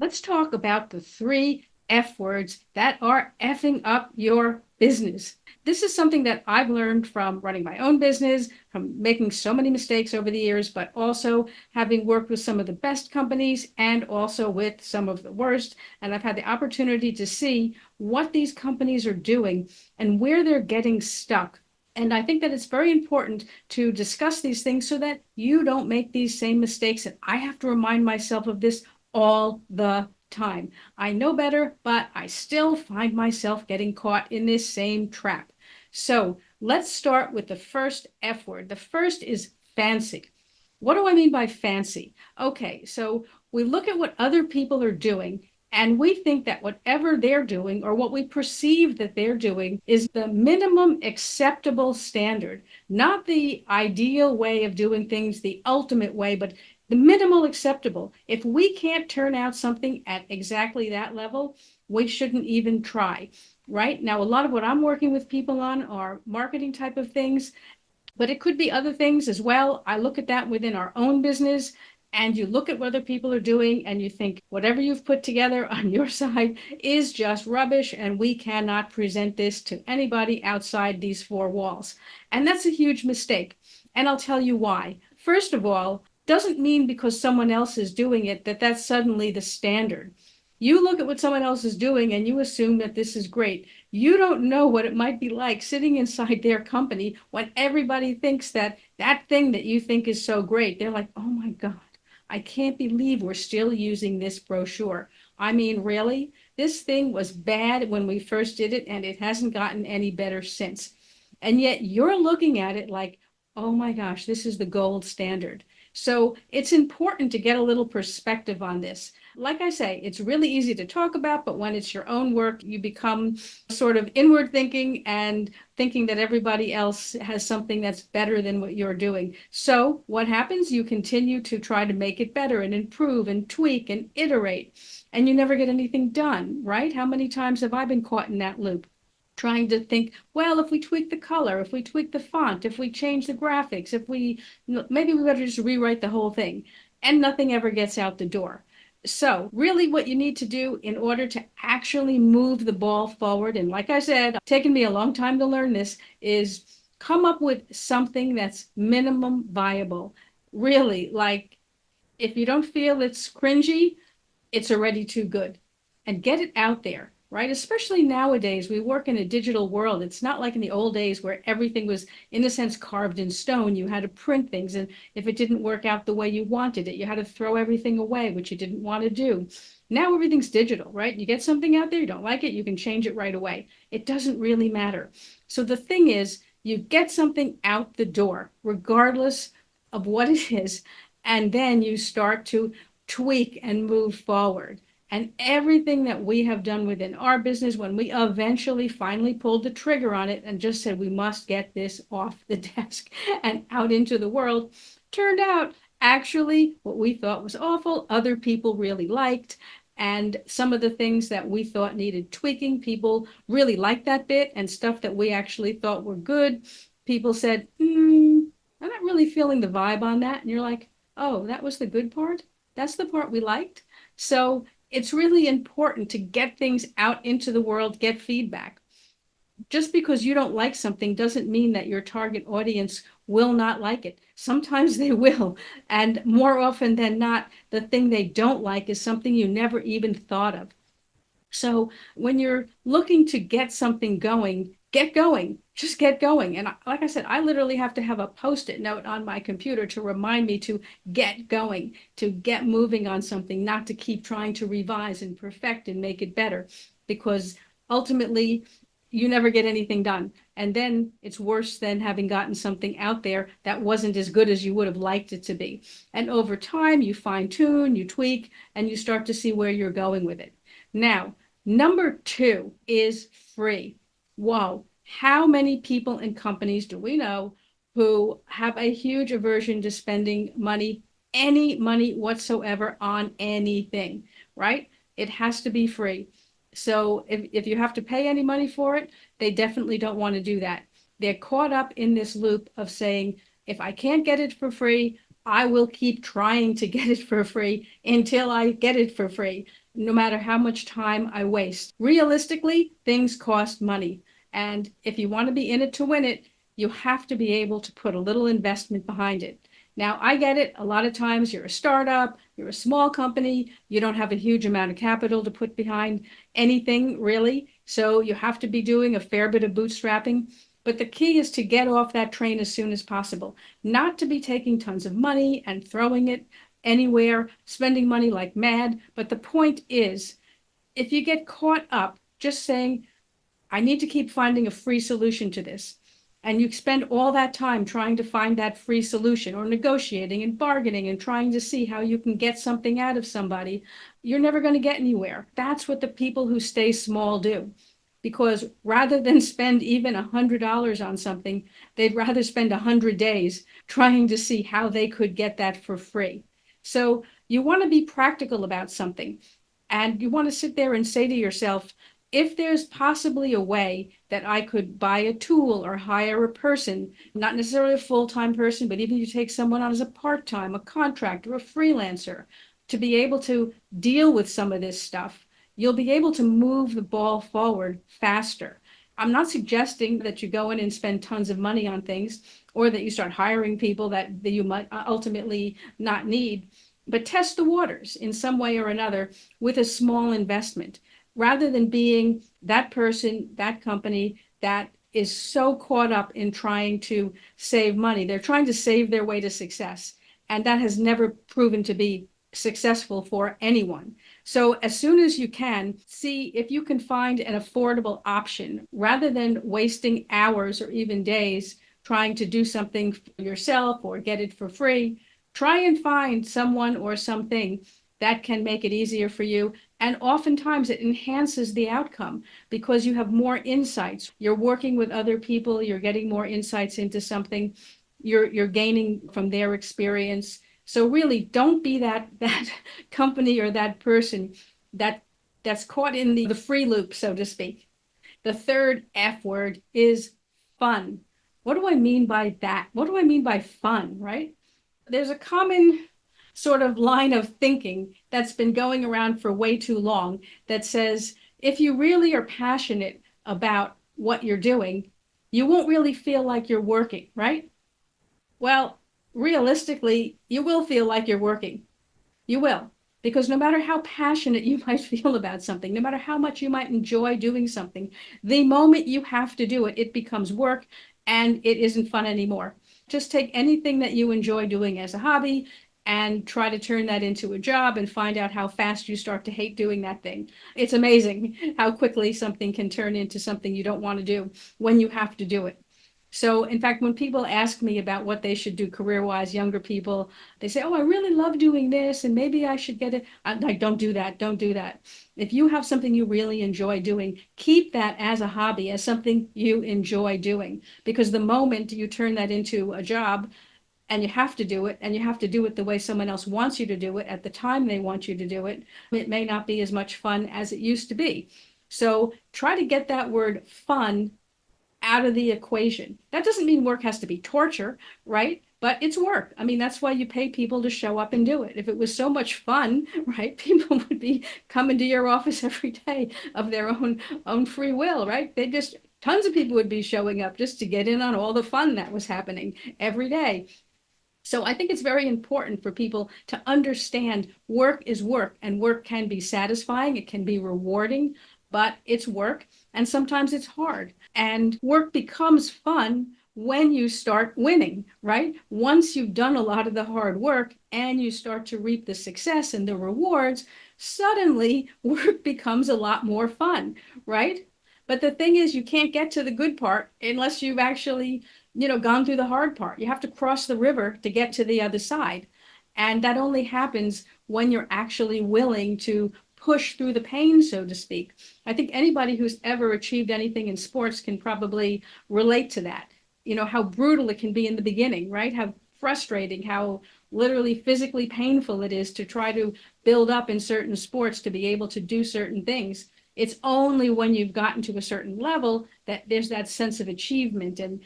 Let's talk about the three F words that are effing up your business. This is something that I've learned from running my own business, from making so many mistakes over the years, but also having worked with some of the best companies and also with some of the worst. And I've had the opportunity to see what these companies are doing and where they're getting stuck. And I think that it's very important to discuss these things so that you don't make these same mistakes. And I have to remind myself of this all the time. I know better, but I still find myself getting caught in this same trap. So let's start with the first F word. The first is fancy. What do I mean by fancy? Okay, so we look at what other people are doing and we think that whatever they're doing or what we perceive that they're doing is the minimum acceptable standard, not the ideal way of doing things, the ultimate way, but the minimal acceptable. If we can't turn out something at exactly that level, we shouldn't even try. Right now, a lot of what I'm working with people on are marketing type of things, but it could be other things as well. I look at that within our own business, and you look at what other people are doing and you think whatever you've put together on your side is just rubbish, and we cannot present this to anybody outside these four walls. And that's a huge mistake. And I'll tell you why. First of all, doesn't mean because someone else is doing it that that's suddenly the standard. You look at what someone else is doing and you assume that this is great. You don't know what it might be like sitting inside their company when everybody thinks that that thing that you think is so great. They're like, oh my God, I can't believe we're still using this brochure. I mean, really? This thing was bad when we first did it, and it hasn't gotten any better since. And yet you're looking at it like, oh my gosh, this is the gold standard. So it's important to get a little perspective on this. Like I say, it's really easy to talk about, but when it's your own work, you become sort of inward thinking and thinking that everybody else has something that's better than what you're doing. So what happens? You continue to try to make it better and improve and tweak and iterate, and you never get anything done, right? How many times have I been caught in that loop? Trying to think, well, if we tweak the color, if we tweak the font, if we change the graphics, if we maybe we better just rewrite the whole thing, and nothing ever gets out the door. So, really, what you need to do in order to actually move the ball forward, and like I said, it's taken me a long time to learn this, is come up with something that's minimum viable. Really, like if you don't feel it's cringy, it's already too good. And get it out there, right? Especially nowadays, we work in a digital world. It's not like in the old days where everything was, in a sense, carved in stone. You had to print things, and if it didn't work out the way you wanted it, you had to throw everything away, which you didn't want to do. Now everything's digital, right? You get something out there, you don't like it, you can change it right away. It doesn't really matter. So the thing is, you get something out the door, regardless of what it is, and then you start to tweak and move forward. And everything that we have done within our business, when we eventually finally pulled the trigger on it and just said, we must get this off the desk and out into the world, turned out actually what we thought was awful, other people really liked. And some of the things that we thought needed tweaking, people really liked that bit, and stuff that we actually thought were good, people said, I'm not really feeling the vibe on that. And you're like, oh, that was the good part? That's the part we liked. So it's really important to get things out into the world, get feedback. Just because you don't like something doesn't mean that your target audience will not like it. Sometimes they will. And more often than not, the thing they don't like is something you never even thought of. So when you're looking to get something going, get going. Just get going. And like I said, I literally have to have a post-it note on my computer to remind me to get going, to get moving on something, not to keep trying to revise and perfect and make it better, because ultimately you never get anything done. And then it's worse than having gotten something out there that wasn't as good as you would have liked it to be. And over time, you fine tune, you tweak, and you start to see where you're going with it. Now, number two is free. Whoa, how many people and companies do we know who have a huge aversion to spending money, any money whatsoever, on anything, right? It has to be free. So if you have to pay any money for it, they definitely don't want to do that. They're caught up in this loop of saying, if I can't get it for free, I will keep trying to get it for free until I get it for free. no matter how much time I waste. Realistically, things cost money. And if you want to be in it to win it, you have to be able to put a little investment behind it. Now, I get it. A lot of times you're a startup, you're a small company, you don't have a huge amount of capital to put behind anything really. So you have to be doing a fair bit of bootstrapping. But the key is to get off that train as soon as possible, not to be taking tons of money and throwing it anywhere, spending money like mad. But the point is, if you get caught up just saying, I need to keep finding a free solution to this. And you spend all that time trying to find that free solution or negotiating and bargaining and trying to see how you can get something out of somebody. You're never going to get anywhere. That's what the people who stay small do. Because rather than spend even $100 on something, they'd rather spend 100 days trying to see how they could get that for free. So you want to be practical about something. And you want to sit there and say to yourself, if there's possibly a way that I could buy a tool or hire a person, not necessarily a full-time person, but even you take someone on as a part-time, a contractor, a freelancer, to be able to deal with some of this stuff, you'll be able to move the ball forward faster. I'm not suggesting that you go in and spend tons of money on things or that you start hiring people that you might ultimately not need, but test the waters in some way or another with a small investment rather than being that person, that company that is so caught up in trying to save money. They're trying to save their way to success. And that has never proven to be successful for anyone. So as soon as you can, see if you can find an affordable option rather than wasting hours or even days trying to do something for yourself or get it for free. Try and find someone or something that can make it easier for you. And oftentimes it enhances the outcome because you have more insights. You're working with other people, you're getting more insights into something, you're gaining from their experience. So really don't be that company or that person that that's caught in the free loop, so to speak. The third F word is fun. What do I mean by that? What do I mean by fun, right? There's a common sort of line of thinking that's been going around for way too long that says if you really are passionate about what you're doing, you won't really feel like you're working, right? Well, realistically, you will feel like you're working. You will. Because no matter how passionate you might feel about something, no matter how much you might enjoy doing something, the moment you have to do it, it becomes work and it isn't fun anymore. Just take anything that you enjoy doing as a hobby and try to turn that into a job and find out how fast you start to hate doing that thing. It's amazing how quickly something can turn into something you don't want to do when you have to do it. So, in fact, when people ask me about what they should do career-wise, younger people, they say, "Oh, I really love doing this, and maybe I should get it." I'm like, "Don't do that. Don't do that. If you have something you really enjoy doing, keep that as a hobby, as something you enjoy doing. Because the moment you turn that into a job and you have to do it, and you have to do it the way someone else wants you to do it at the time they want you to do it, it may not be as much fun as it used to be. So try to get that word fun out of the equation. That doesn't mean work has to be torture, right? But it's work. I mean, that's why you pay people to show up and do it. If it was so much fun, right, people would be coming to your office every day of their own free will, right? They just tons of people would be showing up just to get in on all the fun that was happening every day. So I think it's very important for people to understand work is work and work can be satisfying, it can be rewarding, but it's work and sometimes it's hard. And work becomes fun when you start winning, right? Once you've done a lot of the hard work and you start to reap the success and the rewards, suddenly work becomes a lot more fun, right? But the thing is, you can't get to the good part unless you've actually gone through the hard part. You have to cross the river to get to the other side. And that only happens when you're actually willing to push through the pain, so to speak. I think anybody who's ever achieved anything in sports can probably relate to that. How brutal it can be in the beginning, right? How frustrating, how literally physically painful it is to try to build up in certain sports to be able to do certain things. It's only when you've gotten to a certain level that there's that sense of achievement and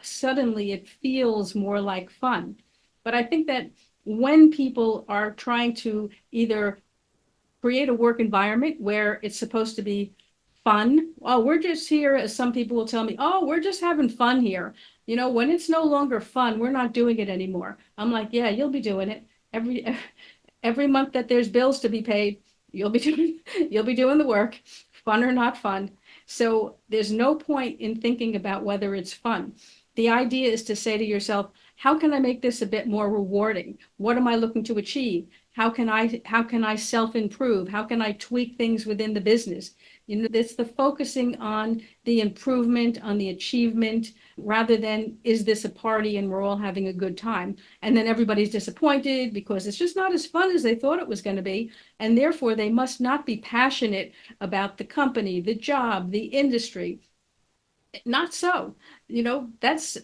suddenly it feels more like fun. But I think that when people are trying to either create a work environment where it's supposed to be fun. Oh, we're just here, as some people will tell me, oh, we're just having fun here. You know, when it's no longer fun, we're not doing it anymore. I'm like, yeah, you'll be doing it every every month that there's bills to be paid. You'll be doing you'll be doing the work, fun or not fun. So there's no point in thinking about whether it's fun. The idea is to say to yourself, how can I make this a bit more rewarding? What am I looking to achieve? How can I self-improve? How can I tweak things within the business? You know, it's the focusing on the improvement, on the achievement, rather than is this a party and we're all having a good time? And then everybody's disappointed because it's just not as fun as they thought it was going to be. And therefore, they must not be passionate about the company, the job, the industry. Not so. You know, that's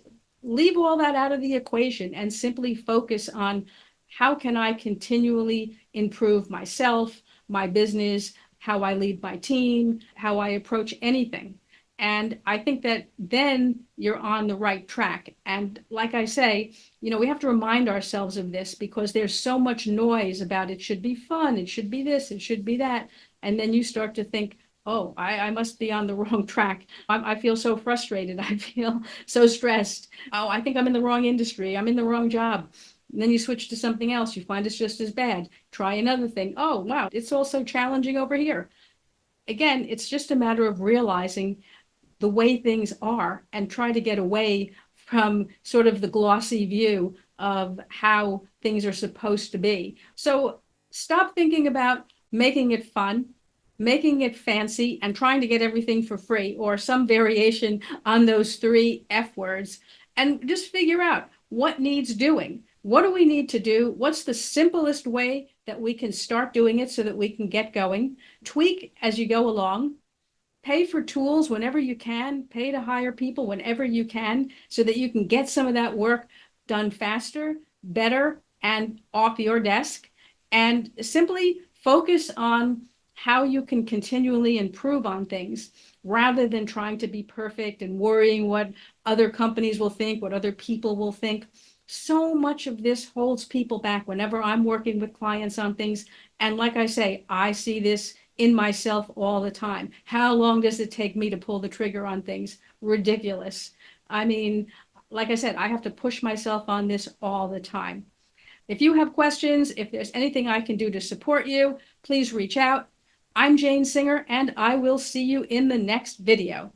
leave all that out of the equation and simply focus on how can I continually improve myself, my business, how I lead my team, how I approach anything. And I think that then you're on the right track. And like I say, you know, we have to remind ourselves of this because there's so much noise about it should be fun, it should be this, it should be that. And then you start to think, oh, I must be on the wrong track. I feel so frustrated. I feel so stressed. Oh, I think I'm in the wrong industry. I'm in the wrong job. And then you switch to something else. You find it's just as bad. Try another thing. Oh, wow, it's also challenging over here. Again, it's just a matter of realizing the way things are and try to get away from sort of the glossy view of how things are supposed to be. So stop thinking about making it fun, making it fancy, and trying to get everything for free or some variation on those three F words, and just figure out what needs doing. What do we need to do? What's the simplest way that we can start doing it so that we can get going? Tweak as you go along, pay for tools whenever you can, pay to hire people whenever you can, so that you can get some of that work done faster, better, and off your desk. And simply focus on how you can continually improve on things rather than trying to be perfect and worrying what other companies will think, what other people will think. So much of this holds people back whenever I'm working with clients on things. And like I say, I see this in myself all the time. How long does it take me to pull the trigger on things? Ridiculous. I mean, like I said, I have to push myself on this all the time. If you have questions, if there's anything I can do to support you, please reach out. I'm Jane Singer, and I will see you in the next video.